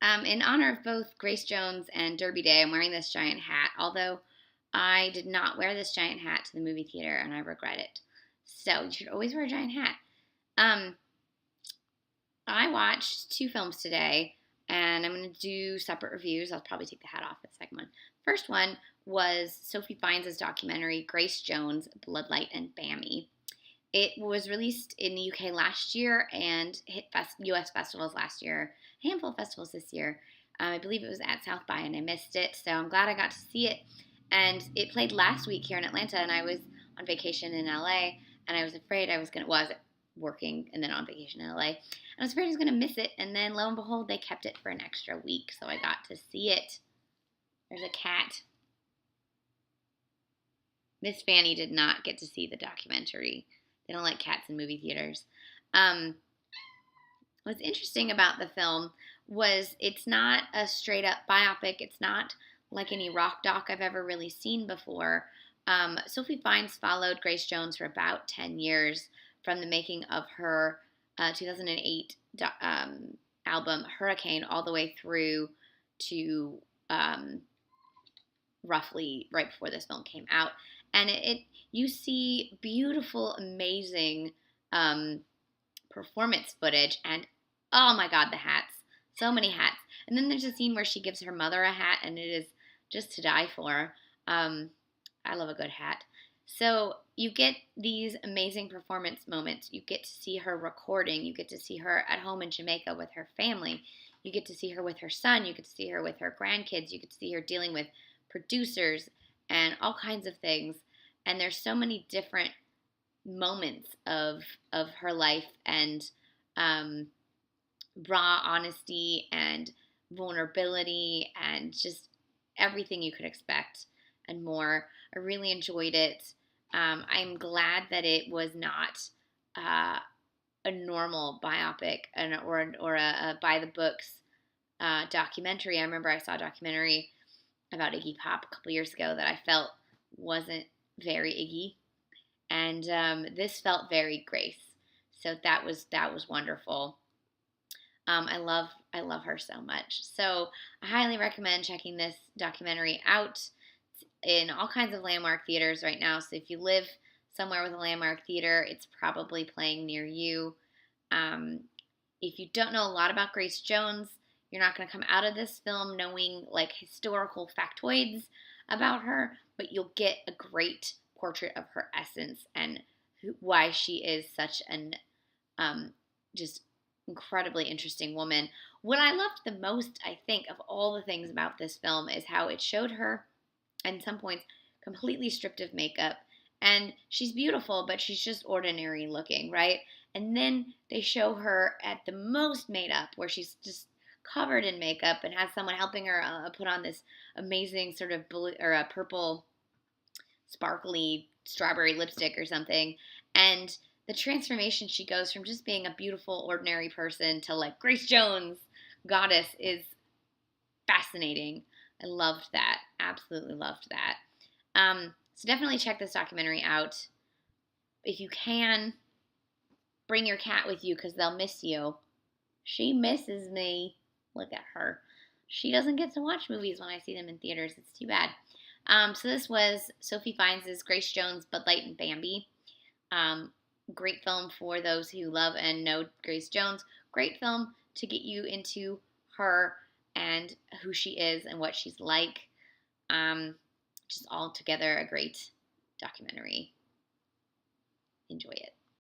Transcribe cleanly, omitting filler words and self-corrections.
In honor of both Grace Jones and Derby Day, I'm wearing this giant hat, although I did not wear this giant hat to the movie theater, and I regret it. So you should always wear a giant hat. Um, I watched two films today, and I'm going to do separate reviews. I'll probably take the hat off for the second one. First one was Sophie Fiennes' documentary, Grace Jones, Bloodlight and Bami. It was released in the UK last year and hit US festivals last year, a handful of festivals this year. I believe it was at South by, and I missed it, so I'm glad I got to see it. And it played last week here in Atlanta, and I was on vacation in LA, and I was afraid I was working and then on vacation in LA. I was afraid I was going to miss it, and then lo and behold, they kept it for an extra week, so I got to see it. There's a cat. Miss Fanny did not get to see the documentary. They don't like cats in movie theaters. What's interesting about the film was it's not a straight up biopic. It's not like any rock doc I've ever really seen before. Sophie Fiennes followed Grace Jones for about 10 years from the making of her 2008 album Hurricane all the way through to roughly right before this film came out. And you see beautiful, amazing performance footage, and oh my God, the hats. So many hats. And then there's a scene where she gives her mother a hat, and it is just to die for. I love a good hat. So you get these amazing performance moments. You get to see her recording. You get to see her at home in Jamaica with her family. You get to see her with her son. You get to see her with her grandkids. You get to see her dealing with producers and all kinds of things. And there's so many different moments of her life and raw honesty and vulnerability and just everything you could expect and more. I really enjoyed it. I'm glad that it was not a normal biopic or a by the books documentary. I remember I saw a documentary about Iggy Pop a couple years ago that I felt wasn't very Iggy, and this felt very Grace. So that was wonderful. I love her so much. So I highly recommend checking this documentary out. It's in all kinds of landmark theaters right now. So if you live somewhere with a landmark theater, it's probably playing near you. If you don't know a lot about Grace Jones, you're not going to come out of this film knowing like historical factoids about her, but you'll get a great portrait of her essence and why she is such an just incredibly interesting woman. What I loved the most, I think, of all the things about this film is how it showed her, at some points, completely stripped of makeup. And she's beautiful, but she's just ordinary looking, right? And then they show her at the most made up, where she's just covered in makeup and has someone helping her put on this amazing sort of blue or a purple sparkly strawberry lipstick or something. And the transformation she goes from just being a beautiful, ordinary person to like Grace Jones, goddess, is fascinating. I loved that. Absolutely loved that. So definitely check this documentary out. If you can, bring your cat with you because they'll miss you. She misses me. Look at her. She doesn't get to watch movies when I see them in theaters. It's too bad. So this was Sophie Fiennes' Grace Jones, Bloodlight and Bami. Great film for those who love and know Grace Jones. Great film to get you into her and who she is and what she's like. Just all together a great documentary. Enjoy it.